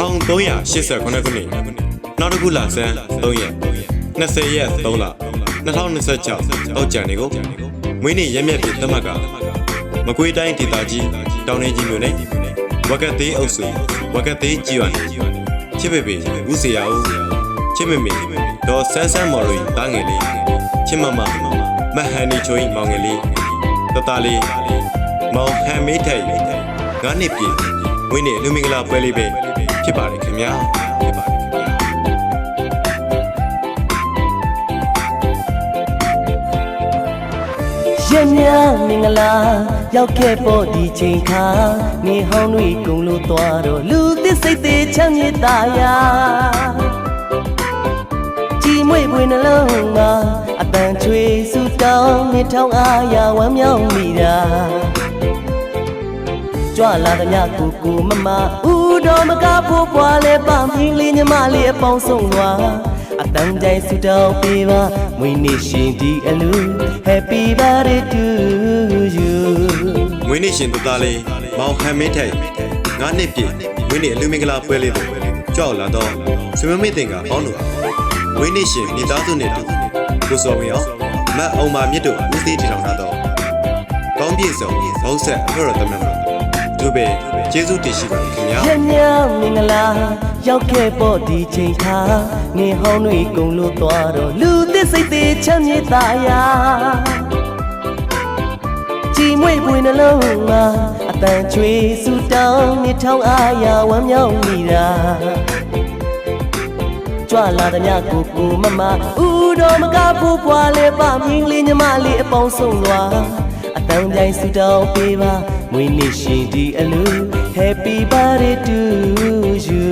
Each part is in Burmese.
1389ခုနှစ်နောက်တစ်ခုလဆန်း3ရက်20ရက်3လ2026တောက်ကြံနေကိုမွေးနေ့ရက်မြက်ပြည်သတ်မှတ်ကမကွေးတိုင်းဒေသကြီးတောင်နေကြီးမြို့နယ်ဝက်ကတ်သေးအုပ်စုဝက်ကတ်သေးကြီးရွာချစ်ပေပေဦးစီယာဦးချစ်မေမေဒေါ်ဆန်းဆန်းမော်ရီတားငယ်လေးချစ်မမမဟန်နီချိုင်းမောင်ငယ်လေးတတလေးမောင်ဟန်မေးထိုင်9နှစ်ပြည့်မွေးနေ့လူမင်္ဂလာပွဲလေးပဲဖြစ်ပါတယ်ခင်ဗျာဖြစ်ပါတယ်ခင်ဗျာရမြမင်္ဂလာရောက်ခဲ့ပေါ်ဒီချိန်ခါနေဟောင်းတွေကုံလို့သွားတော့လူသစ်စိတ်သေးချမ်းမြေ့တာယာကြည်မွေ့ပွေနှလုံးမှာအပန်းချွေဆူတောင်းနေထောင်းအားရဝမ်းမြောက်မိတာကြွလာသည်များကိုကိုမမဦးတော်မကဖို့ပွားလဲပါမင်းလေးညီမလေးအပေါင်းဆုံးသွားအတန်းတိုင်းဆူတောင်းပေးပါမွေးနေ့ရှင်ဒီအလူ Happy birthday to you မွေးနေ့ရှင်တသားလေးမောင်ဟန်မေးထိုင်9နှစ်ပြည့်မွေးနေ့အလူမင်္ဂလာပွဲလေးတို့ကြောက်လာတော့ဆွေမမေ့တင်ကပေါင်းလို့မွေးနေ့ရှင်မိသားစုနဲ့တူကိုစော်ဝင်အောင်မတ်အောင်မာမြစ်တို့ဦးသေးတီထောင်ထားတော့ကောင်းပြည့်စုံဘောက်ဆက်အဖွဲ့တော်တမန်တို့ပဲကျေးဇူးတင်ရှိပါတယ်ခင်ဗျာရမြမင်္ဂလာရောက်ခဲ့ပေါ်ဒီချိန်ခါနေဟောင်းတွေကုံလို့သွားတော့လူသစ်စိတ်သေးချမ်းမြေ့တာယာကြည်မွေ့ပွေနှလုံးမှာအတန်ချွေဆူတောင်းနေထောင်းအားရဝမ်းမြောက်မိတာကြွလာသည်များကိုကိုမမဦးတော်မကဖို့ပွားလဲပါမင်းလေးညီမလေးအပေါင်းဆုံးသွားအတန်းတိုင်းဆူတောင်းပေးပါမွေးနေ့ရှင်ဒီအလူ Happy birthday to you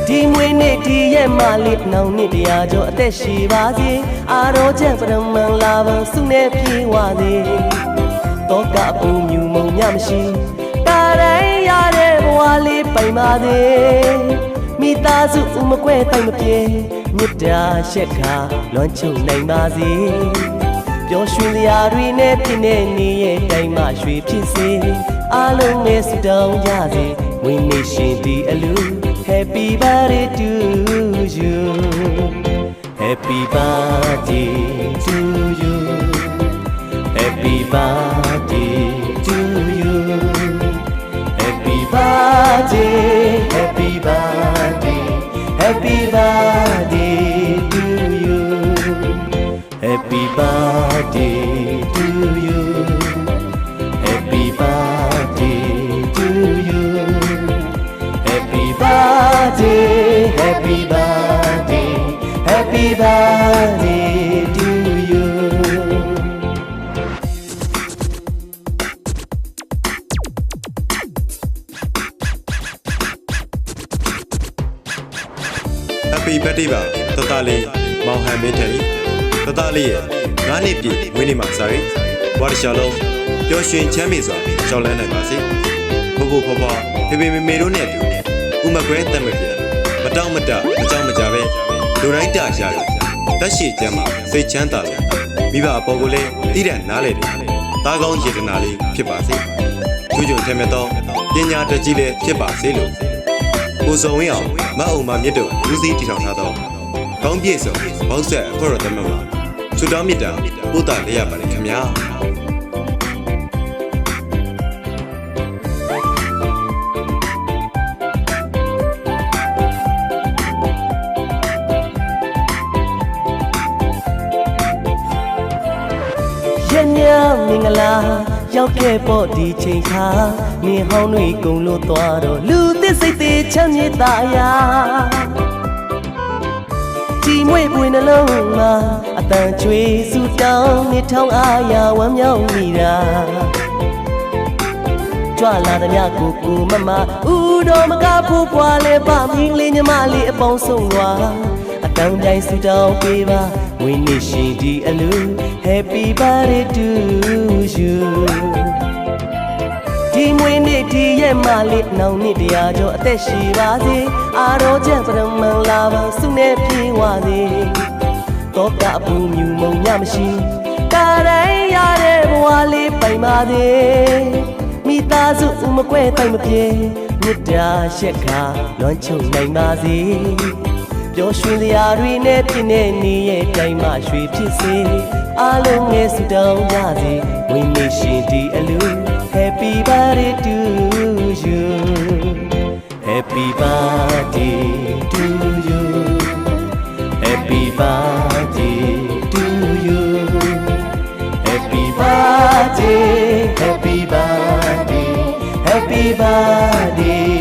ဒီမွေးနေ့ဒီရဲ့မလေးနောင်နှစ်တရားကျော်အသက်ရှိပါစေအာရောချက်ပရမန်လာပါစုနေပြေဝစေတောကအပူမြူမုံညမရှိတာတိုင်းရတဲ့ဘဝလေးပိုင်ပါစေမိသားစုမကွဲတိုင်မပြေမြတ်တာရှက်ခါလွန်ချုံနိုင်ပါစေပျော်ရွှင်စရာတွေနဲ့ပြည့်နေနေရဲ့တိုင်းမှာရွှေဖြစ်စေအားလုံးနဲ့ဆုတောင်းကြစေမွေးနေ့ရှင်ဒီအလူ Happy birthday to you Happy birthday to you Happy birthday to you Happy birthday Happy birthday Happy birthday to you Happy birthday to you Happy birthday to you Happy birthday Happy birthday Happy birthday to you Happy birthday ပါတသားလေးမောင်ဟန်မေးထိုင်တသားလေးရဲ့9နှစ်ပြည့်မွေးနေ့မှာစားရင်ဝါတရှာလုံးပျော်ရွှင်ချမ်းမြေ့စွာကြောက်လန်းနိုင်ပါစေဘို့ဘွားဖေဖေမေမေတို့နဲ့အတူဥမကွဲတတ်မပြမတောင့်မတမကြောက်မကြပဲလူတိုင်းတရတယ်တက်ရှိကျမ်းမှာစိတ်ချမ်းသာတယ်မိဘအပေါ်ကိုလည်းတည်တဲ့နားလေတယ်သားကောင်းယေတနာလေးဖြစ်ပါစေကျူးကျုံထက်မြက်သောပညာတတ်ကြီးလည်းဖြစ်ပါစေလို့ကိုစုံဝင်းအောင်မအုံမမြစ်တို့ဦးစီးတည်ထောင်ထားသောကောင်းပြည့်စုံဘောက်ဆက်အဖွဲ့တော်တမန်မှာဆုတောင်းမြတ်တာပို့တာလေးရပါတယ်ခင်ဗျာရမြမင်္ဂလာရောက်ခဲ့ပေါ်ဒီချိန်ခါနေဟောင်းတွေကုံလို့သွားတော့လူသစ်စိတ်သေးချမ်းမြေ့တာယာကြည်မွေ့ပွေနှလုံးမှာအတန်ချွေဆူတောင်းနေထောင်းအားရဝမ်းမြောက်မိတာကြွလာသည်များကိုကိုမမဦးတော်မကဖို့ပွားလဲပါမင်းလေးညီမလေးအပေါင်းဆုံးသွားအတန်းတိုင်းဆူတောင်းပေးပါမွေးနေ့ရှင်ဒီအလူ Happy birthday to you ဒီမွေးနေ့ဒီရဲ့မလေးနောင်နှစ်တရားကျော်အသက်ရှိပါစေအာရောချက်ပရမန်လာပါစုနေပြေဝစေတောကအပူမြူမုံညမရှိတာတိုင်းရတဲ့ဘဝလေးပိုင်ပါစေမိသားစုမကွဲတိုင်မပြေ မြစ်တာရှက်ခါလွမ်းချုံနိုင်ပါစေပျော်ရွှင်စရာတွေနဲ့ပြည့်နေနေရဲ့တိုင်းမှာရွှေဖြစ်စေအားလုံးငယ်ဆုတောင်းကြစေဝိနေရှင်ဒီအလူ Happy birthday to you Happy birthday to you Happy birthday to you Happy birthday Happy birthday Happy birthday